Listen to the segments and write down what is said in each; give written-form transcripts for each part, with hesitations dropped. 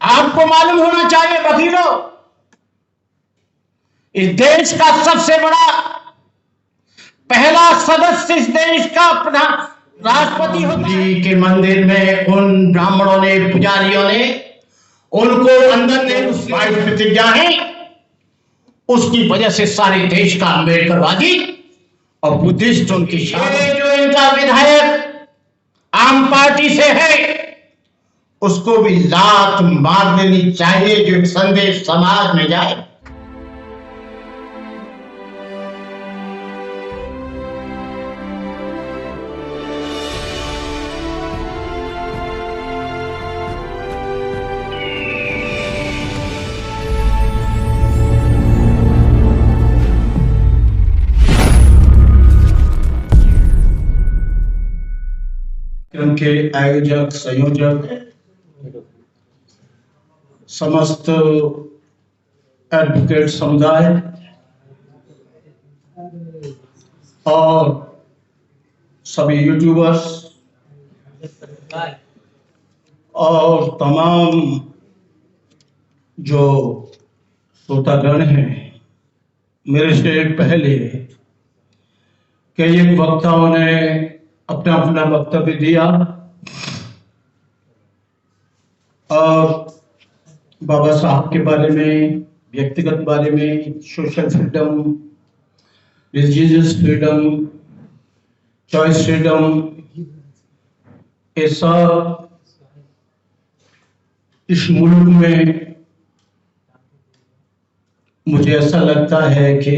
आपको मालूम होना चाहिए वकीलों, इस देश का सबसे बड़ा पहला सदस्य इस देश का प्रधान राष्ट्रपति होता है। के मंदिर में उन ब्राह्मणों ने, पुजारियों ने उनको अंदर ने उस प्रतिज्ञा है, उसकी वजह से सारे देश का अम्बेडकरवादी और बुद्धिस्ट उनकी जो इनका विधायक आम पार्टी से है, उसको भी लात मार देनी चाहिए, जो एक संदेश समाज में जाए। उनके आयोजक, संयोजक, समस्त एडवोकेट समुदाय और सभी यूट्यूबर्स और तमाम जो श्रोतागण हैं, मेरे से पहले कई वक्ताओं ने अपना अपना वक्तव्य दिया और बाबा साहब के बारे में, व्यक्तिगत बारे में, social freedom, religious freedom, choice freedom, ये सब इस मुल्क में मुझे ऐसा लगता है कि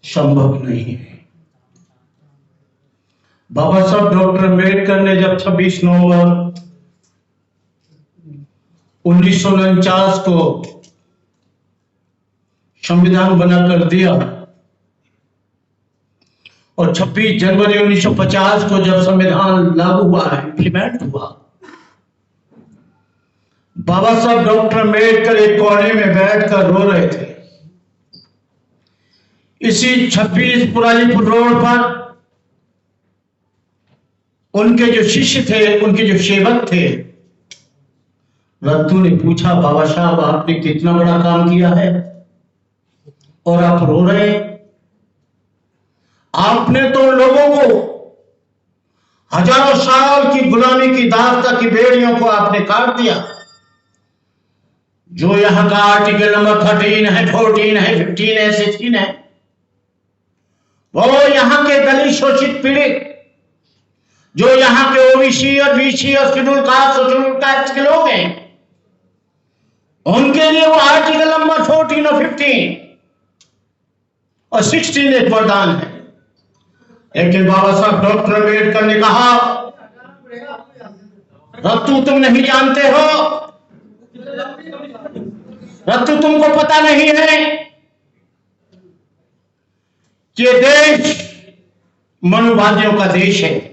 संभव नहीं है। बाबा साहब डॉक्टर अम्बेडकर ने जब 26 नवंबर 1949 को संविधान बनाकर दिया और 26 जनवरी 1950 को जब संविधान लागू हुआ, इंप्लीमेंट हुआ, बाबा साहब डॉक्टर अम्बेडकर एक कोने में बैठकर रो रहे थे। इसी 26 पुरानीपुर रोड पर उनके जो शिष्य थे, उनके जो सेवक थे, रत्तू ने पूछा, बाबा साहब आपने कितना बड़ा काम किया है और आप रो रहे? आपने तो लोगों को हजारों साल की गुलामी की दास्ता की बेड़ियों को आपने काट दिया। जो यहां का आर्टिकल नंबर 13 है, 14 है, 15 है, 16 है, वो यहां के दलित, शोषित, पीड़ित, जो यहां के ओबीसी और बीसी और शेड्यूल कास्ट और शेड्यूल कास्ट के लोग हैं, उनके लिए वो आर्टिकल नंबर 14 और 15 और 16 एक वरदान है। लेकिन बाबा साहब डॉक्टर अम्बेडकर ने कहा, रत्तू तुम नहीं जानते हो, रत्तू तुमको पता नहीं है कि ये देश मनुवादियों का देश है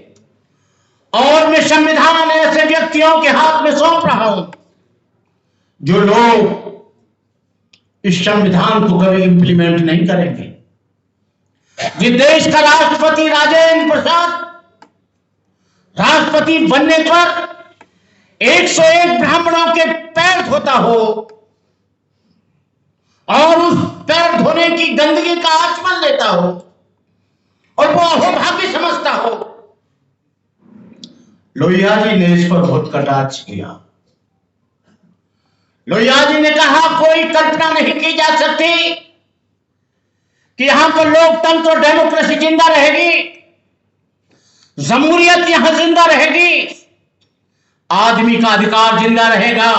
और मैं संविधान ऐसे व्यक्तियों के हाथ में सौंप रहा हूं जो लोग इस संविधान को कभी इंप्लीमेंट नहीं करेंगे। जिस देश का राष्ट्रपति राजेंद्र प्रसाद राष्ट्रपति बनने पर 101 ब्राह्मणों के पैर धोता हो और उस पैर धोने की गंदगी का आचमन लेता हो और वो अहोभाग्य समझता हो, लोहिया जी ने इस पर बहुत कटाक्ष किया। लोहिया जी ने कहा, कोई कल्पना नहीं की जा सकती कि यहां पर लोकतंत्र और डेमोक्रेसी जिंदा रहेगी, जमहूरियत यहां जिंदा रहेगी, आदमी का अधिकार जिंदा रहेगा।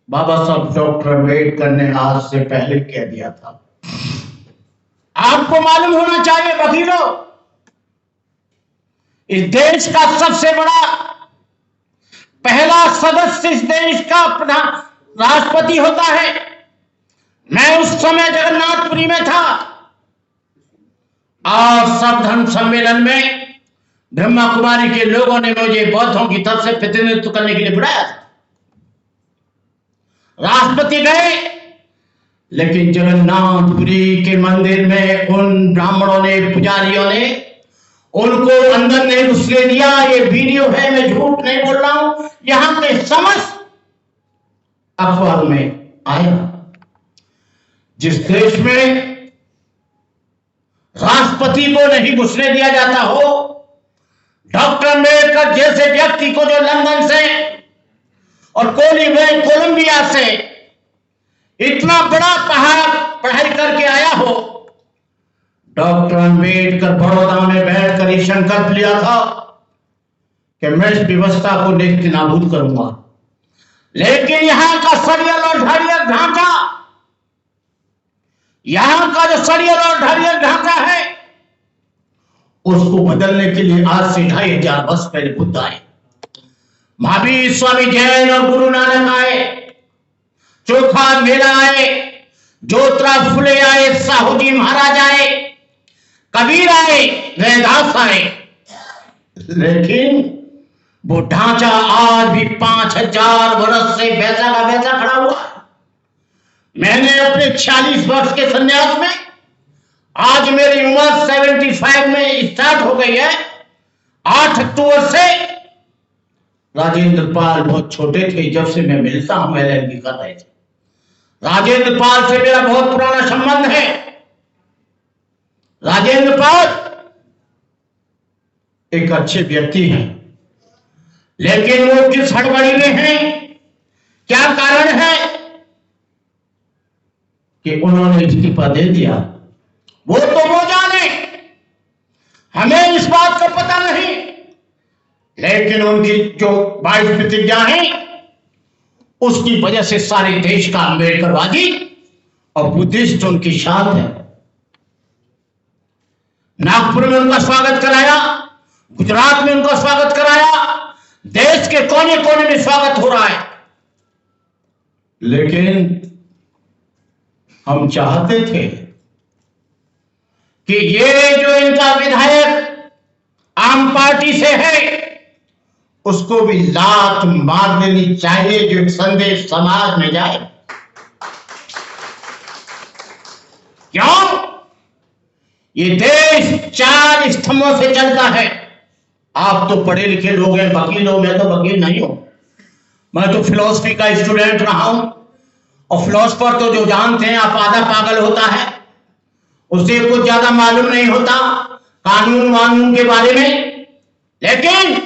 बाबा साहब डॉक्टर अम्बेडकर ने आज से पहले कह दिया था। आपको मालूम होना चाहिए वकीलों, इस देश का सबसे बड़ा पहला सदस्य इस देश का प्रधान राष्ट्रपति होता है। मैं उस समय जगन्नाथपुरी में था और सब धर्म सम्मेलन में ब्रह्मा कुमारी के लोगों ने मुझे बौद्धों की तरफ से प्रतिनिधित्व करने के लिए बुलाया था। राष्ट्रपति गए, लेकिन जगन्नाथपुरी के मंदिर में उन ब्राह्मणों ने, पुजारियों ने उनको अंदर नहीं घुसने दिया। ये वीडियो है, मैं झूठ नहीं बोल रहा हूं, यहां पे समस्त अखबार में आया। जिस देश में राष्ट्रपति को नहीं घुसने दिया जाता हो, डॉक्टर अम्बेडकर जैसे व्यक्ति को जो लंदन से और कोलंबिया से इतना बड़ा पढ़ाई करके आया हो, डॉक्टर अम्बेडकर बड़ौदा में बैठकर ये संकल्प लिया था कि मैं इस व्यवस्था को नेस्त नाबूद करूंगा। लेकिन यहां का सड़ियल और ढालियल ढांचा, यहां का जो सड़ियल और ढालियल ढांचा है, उसको बदलने के लिए आज से 2500 वर्ष पहले बुद्ध आए, महावीर स्वामी जैन और गुरु नानक आए, चोखा मेला आए, ज्योतिराव फुले आए, साहू जी महाराज आए, कबीर आए, रैदास आए। लेकिन वो ढांचा आज भी 5000 वर्ष से वैसा का वैसा खड़ा हुआ। मैंने अपने 46 वर्ष के संन्यास में, आज मेरी उम्र 75 में स्टार्ट हो गई है। 8 अक्टूबर से राजेंद्र पाल बहुत छोटे थे जब से मैं मिलता हूं, LLB कर रहे थे। राजेंद्र पाल से मेरा बहुत पुराना संबंध है। राजेंद्र पाल एक अच्छे व्यक्ति हैं, लेकिन वो किस हड़बड़ी में हैं, क्या कारण है कि उन्होंने इस्तीफा दे दिया? वो जाने, हमें इस बात का पता नहीं। लेकिन उनकी जो 22 प्रतिज्ञा है, उसकी वजह से सारे देश का अम्बेडकरवादी और बुद्धिस्ट उनके साथ है। नागपुर में उनका स्वागत कराया, गुजरात में उनका स्वागत कराया, देश के कोने कोने में स्वागत हो रहा है। लेकिन हम चाहते थे कि ये जो इनका विधायक आम पार्टी से है, उसको भी लात मार देनी चाहिए, जो एक संदेश समाज में जाए। क्यों? ये देश 4 स्तंभों से चलता है। आप तो पढ़े लिखे लोग हैं, वकील हो, मैं तो वकील नहीं हूं। मैं तो फिलॉसफी का स्टूडेंट रहा हूं, और फिलॉसफर तो जो जानते हैं आप, आधा पागल होता है, उसे कुछ ज्यादा मालूम नहीं होता कानून वानून के बारे में। लेकिन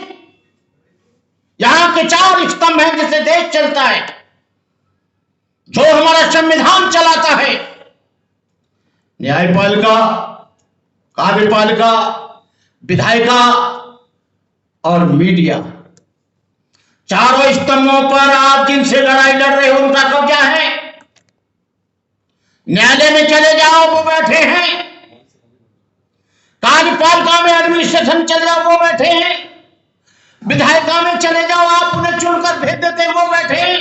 यहां के 4 स्तंभ हैं जिससे देश चलता है, जो हमारा संविधान चलाता है। न्यायपालिका, कार्यपालिका, विधायिका और मीडिया, चारों स्तंभों पर आप जिनसे लड़ाई लड़ रहे हो उनका कब्जा है। न्यायालय में चले जाओ, वो बैठे हैं। कार्यपालिका में एडमिनिस्ट्रेशन चले जाओ, वो बैठे हैं। विधायिका में चले जाओ, आप उन्हें चुनकर भेज देते हैं, वो बैठे हैं।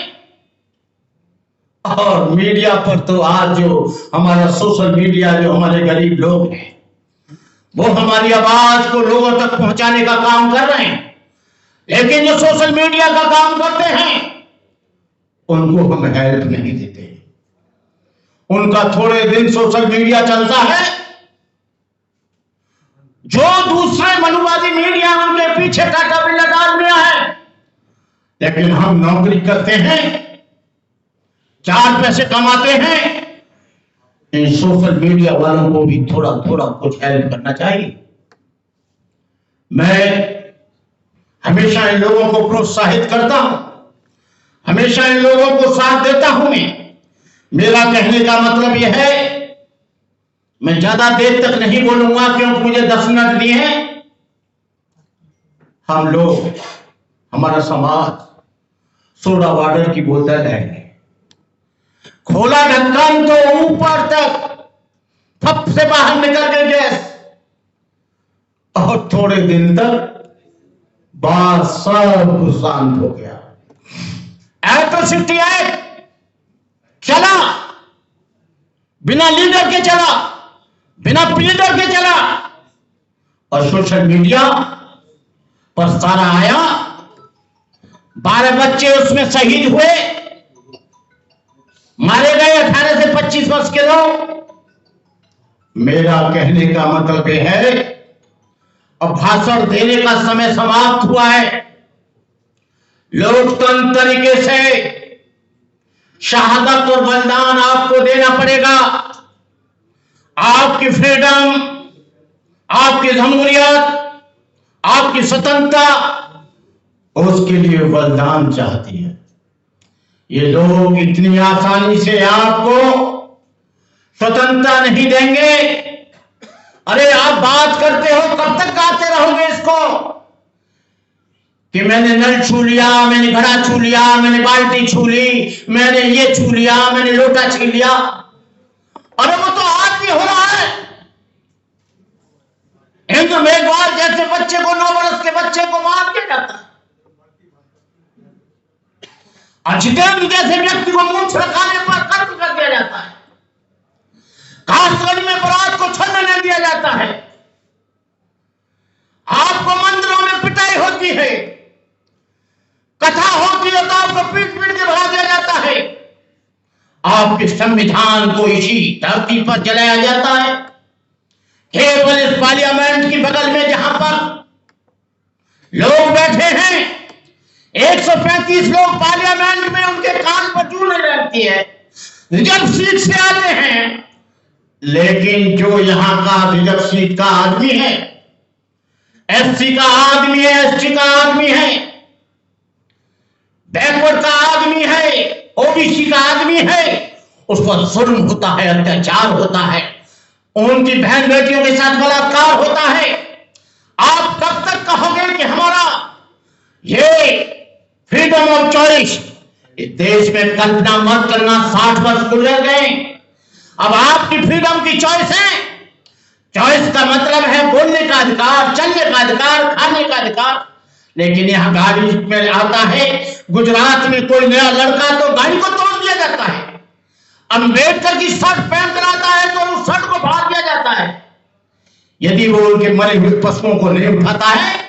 और मीडिया पर तो आज जो हमारा सोशल मीडिया, जो हमारे गरीब लोग हैं, वो हमारी आवाज को लोगों तक पहुंचाने का काम कर रहे हैं। लेकिन जो सोशल मीडिया का काम करते हैं, उनको हम हेल्प नहीं देते। उनका थोड़े दिन सोशल मीडिया चलता है, जो दूसरे मनुवादी मीडिया उनके पीछे काटा बिल्ला डाल दिया है। लेकिन हम नौकरी करते हैं, 4 पैसे कमाते हैं, इन सोशल मीडिया वालों को भी थोड़ा थोड़ा कुछ हेल्प करना चाहिए। मैं हमेशा इन लोगों को प्रोत्साहित करता हूं, हमेशा इन लोगों को साथ देता हूं। मेरा कहने का मतलब यह है, मैं ज्यादा देर तक नहीं बोलूंगा क्योंकि मुझे 10 मिनट दिए हैं। हम लोग, हमारा समाज सोडा वाटर की बोतल है, खोला ढक्कन तो ऊपर तक फप से बाहर निकल गई गैस, और थोड़े दिन तक बात सब शांत हो गया। एट्रोसिटी एक्ट चला, बिना लीडर के चला, बिना लीडर के चला, और सोशल मीडिया पर सारा आया। 12 बच्चे उसमें शहीद हुए, मारे गए 18 से 25 वर्ष के लोग। मेरा कहने का मतलब यह है, अब भाषण देने का समय समाप्त हुआ है। लोकतंत्र तरीके से शहादत और बलिदान आपको देना पड़ेगा। आपकी फ्रीडम, आपकी जमहूरियत, आपकी स्वतंत्रता, उसके लिए बलिदान चाहती है। ये लोग इतनी आसानी से आपको स्वतंत्रता नहीं देंगे। अरे आप बात करते हो, कब तक गाते रहोगे इसको कि मैंने नल छू लिया, मैंने घड़ा छू लिया, मैंने बाल्टी छू ली, मैंने ये छू लिया, मैंने लोटा छीन लिया। अरे वो तो आज भी हो रहा है। इंद्र मेघवाल जैसे बच्चे को, 9 वर्ष के बच्चे को मार दिया जाता है। अजितेंद्र जैसे व्यक्ति को मूंछ रखाने पर कत्ल कर दिया जाता है। कासगंज में बरात को छलने नहीं दिया जाता है। आपको मंदिरों में पिटाई होती है, कथा होती है तो आपको पीट पीट के भगा दिया जाता है। आपके संविधान को इसी धरती पर जलाया जाता है। केवल इस पार्लियामेंट की बगल में जहां पर लोग बैठे हैं, 135 लोग पार्लियामेंट में, उनके कान पर जू नहीं लगती है। रिजर्व सीट से आते हैं, लेकिन जो यहां का रिजर्व सीट का आदमी है, एससी का आदमी है, एसटी का आदमी है, बैकवर्ड का आदमी है, ओबीसी का आदमी है, उस पर जुल्म होता है, अत्याचार होता है, उनकी बहन बेटियों के साथ बलात्कार होता है। आप कब तक कहोगे कि हमारा ये फ्रीडम ऑफ चॉइस? इस देश में कल्पना मत करना 60 वर्ष गुजर गए, अब आपकी फ्रीडम की चॉइस है। चॉइस का मतलब है बोलने का अधिकार, चलने का अधिकार, खाने का अधिकार। लेकिन यहां गाड़ी में आता है, गुजरात में कोई नया लड़का तो गाड़ी को तोड़ दिया जाता है। अम्बेडकर की शर्ट पहन कर आता है तो उस शर्ट को फाड़ दिया जाता है। यदि वो उनके मरे हुए पशुओं को नहीं उठाता है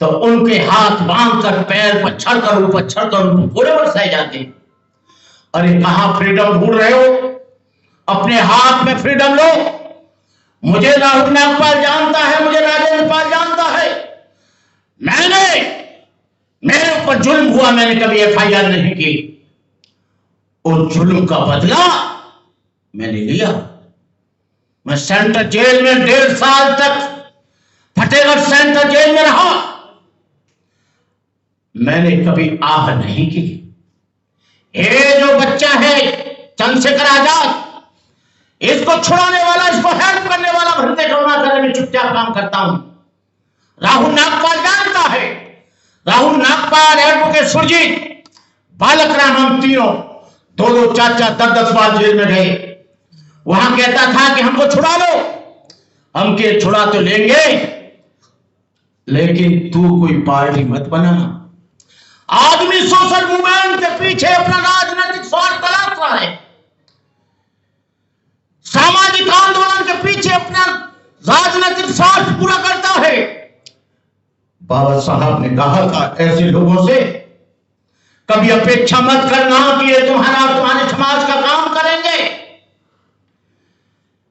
तो उनके हाथ बांध कर, पैर पर छड़कर, ऊपर छड़कर उनको पूरे बरसाए जाते हैं। अरे कहां फ्रीडम ढूंढ रहे हो? अपने हाथ में फ्रीडम लो। मुझे राहुल नागपाल जानता है, मुझे राजेंद्र पाल जानता है। मेरे ऊपर जुल्म हुआ, मैंने कभी एफआईआर नहीं की। उस जुल्म का बदला मैंने लिया। मैं सेंट्रल जेल में 1.5 साल तक फतेहगढ़ सेंट्रल जेल में रहा। मैंने कभी आह नहीं की। ये जो बच्चा है चंद्रशेखर आजाद, इसको छुड़ाने वाला, इसको हेल्प करने वाला भरते करुणा करे, मैं चुपचाप काम करता हूं। राहुल नागपाल जानता है। राहुल नागपाल, एडवोकेट सुरजीत, बालक राम, हम तीनों 2-2, 4-4, 10-10 बार जेल में गए। वहां कहता था कि हमको छुड़ा लो। हम के छुड़ा तो लेंगे, लेकिन तू कोई पार्टी मत बनाना। आदमी सोशल मूवमेंट के पीछे अपना राजनीतिक स्वार्थ तलाश रहा है, सामाजिक आंदोलन के पीछे अपना राजनीतिक स्वार्थ पूरा करता है। बाबा साहब ने कहा था ऐसे लोगों से कभी अपेक्षा मत करना कि ये तुम्हारा और तुम्हारे समाज का काम करेंगे।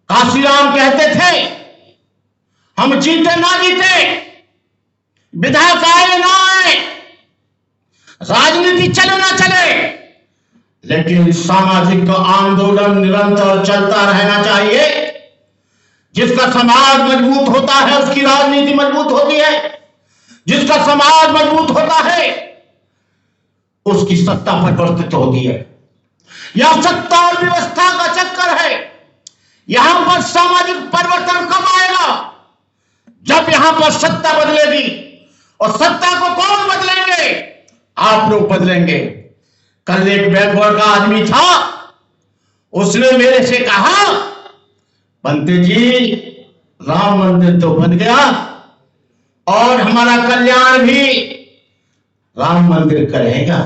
काशीराम कहते थे, हम जीते ना जीते, विधायक आए ना आए, राजनीति चले ना चले, लेकिन सामाजिक आंदोलन निरंतर चलता रहना चाहिए। जिसका समाज मजबूत होता है उसकी राजनीति मजबूत होती है। जिसका समाज मजबूत होता है उसकी सत्ता परिवर्तित होती है। यह सत्ता और व्यवस्था का चक्कर है। यहां पर सामाजिक परिवर्तन कब आएगा? जब यहां पर सत्ता बदलेगी। और सत्ता को कौन बदलेंगे? आप लोग बदलेंगे। कल एक बैकवर्ड का आदमी था, उसने मेरे से कहा, पंडित जी राम मंदिर तो बन गया और हमारा कल्याण भी राम मंदिर करेगा।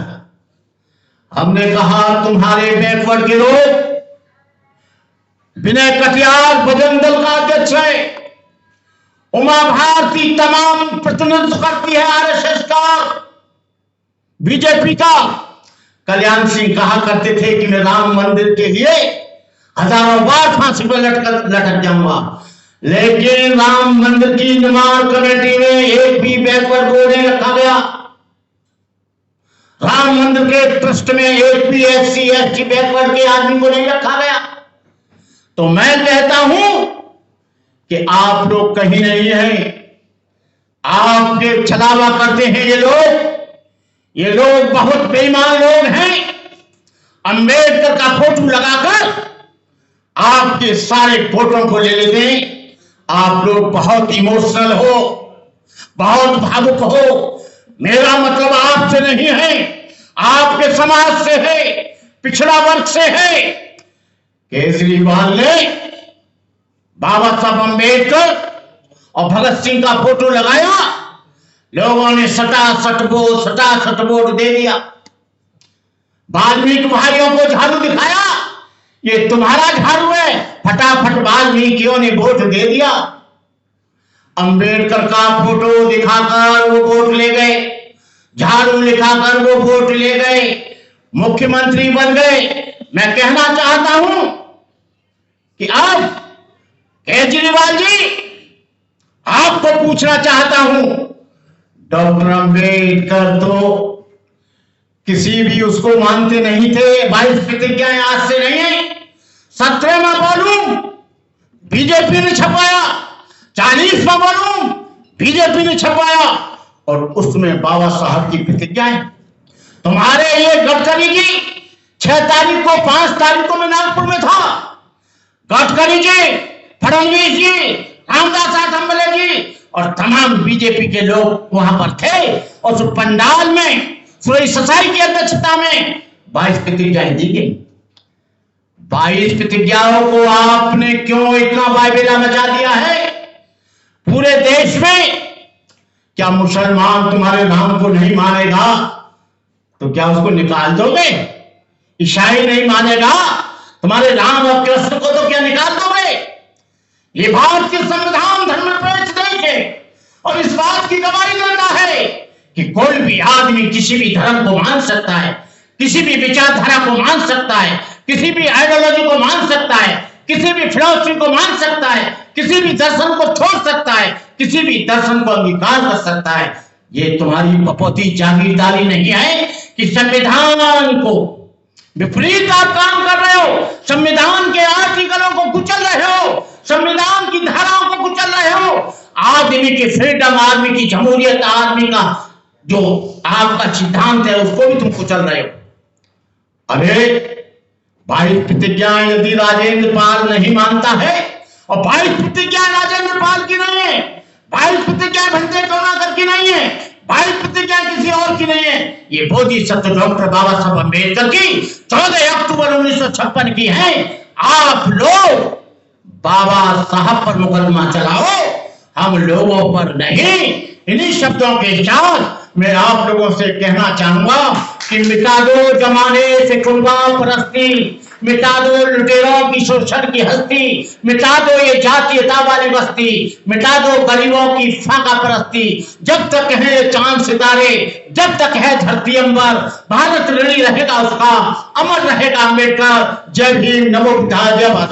हमने कहा तुम्हारे बैकवर्ड के लोग, विनय कटियार बजरंग दल का अध्यक्ष है, उमा भारती तमाम प्रतिनिधित्व करती है आरएसएस का, बीजेपी का। कल्याण सिंह कहा करते थे कि मैं राम मंदिर के लिए हजारों बार फांसी पर लटक जाऊंगा, लेकिन राम मंदिर की निर्माण कमेटी में एक भी बैकवर्ड बोर्ड नहीं रखा गया। राम मंदिर के ट्रस्ट में एक भी SC ST बैकवर्ड के आदमी को नहीं रखा गया। तो मैं कहता हूं कि आप लोग कहीं नहीं हैं, आपके छलावा करते हैं ये लोग बहुत बेईमान लोग हैं। अंबेडकर का फोटो लगाकर आपके सारे फोटो को ले लेते हैं। आप लोग बहुत इमोशनल हो, बहुत भावुक हो। मेरा मतलब आपसे नहीं है, आपके समाज से है, पिछड़ा वर्ग से है। केजरीवाल ने बाबा साहब अंबेडकर और भगत सिंह का फोटो लगाया, लोगों ने सटासट वोट दे दिया। वाल्मीकि भाइयों को झाड़ू दिखाया, ये तुम्हारा झाड़ू है, फटाफट वाल्मीकियों ने वोट दे दिया। अंबेडकर का फोटो दिखाकर वो वोट ले गए, झाड़ू दिखाकर वो वोट ले गए, मुख्यमंत्री बन गए। मैं कहना चाहता हूं कि अब केजरीवाल जी, आपको पूछना चाहता हूं, डॉक्टर अंबेडकर तो किसी भी उसको मानते नहीं थे। 22 प्रतिज्ञाएं आज से नहीं है, 17वां वॉल्यूम बीजेपी ने छपाया, 40वां वॉल्यूम बीजेपी ने छपाया, और उसमें बाबा साहब की प्रतिज्ञाएं। तुम्हारे ये गडकरी जी 6 तारीख को 5 तारीख को मैं नागपुर में था। गडकरी जी, फडणवीस जी, रामदास आठवले जी और तमाम बीजेपी के लोग वहां पर थे। और उस पंडाल में सुरेश ससाई की अध्यक्षता में 22 प्रतिज्ञाएं दी गई। 22 प्रतिज्ञाओं को आपने क्यों इतना वायविला मचा दिया है पूरे देश में? क्या मुसलमान तुम्हारे नाम को नहीं मानेगा तो क्या उसको निकाल दोगे? ईसाई नहीं मानेगा तुम्हारे राम और कृष्ण को तो क्या निकाल दोगे? ये भारतीय संविधान धर्मनिरपेक्ष देश है और इस बात की गवाही देता है कि कोई भी आदमी किसी भी धर्म को मान सकता है, किसी भी विचारधारा को मान सकता है, किसी भी आइडियोलॉजी को मान सकता है, किसी भी फिलॉसफी को मान सकता है, किसी भी दर्शन को छोड़ सकता है, किसी भी दर्शन को अंगीकार कर सकता है। ये तुम्हारी बपौती जागीरदारी नहीं है कि संविधान को विपरीत आप काम कर रहे हो, संविधान के आर्टिकलों को कुचल रहे हो, संविधान की धाराओं को कुचल रहे हो, आदमी की फ्रीडम, आदमी की जमहूरियत, आदमी का जो आपका सिद्धांत है उसको भी तुम कुचल रहे हो। अरे 22 प्रतिज्ञाएं यदि राजेंद्र पाल नहीं मानता है, और 22 प्रतिज्ञाएं राजेंद्र पाल की नहीं है, 22 प्रतिज्ञाएं भंते करुणाकर की नहीं है, 22 प्रतिज्ञाएं किसी और की नहीं है, ये बोधिसत्व डॉक्टर बाबा साहब अम्बेडकर की 14 अक्टूबर 1956 की है। आप लोग बाबा साहब पर मुकदमा चलाओ, हम लोगों पर नहीं। इन्हीं शब्दों के साथ मैं आप लोगों से कहना चाहूंगा कि मिटा दो जमाने से कुंबा परस्ती, मिटा दो लुटेरों की शोषण की हस्ती, मिटा दो ये जातीयता वाली बस्ती, मिटा दो गरीबों की फाका परस्ती। जब तक है चांद सितारे, जब तक है धरती अंबर, भारत ऋणी रहेगा उसका, अमर रहेगा अम्बेडकर। जय भीम, नमो बुद्धाय, जय भारत।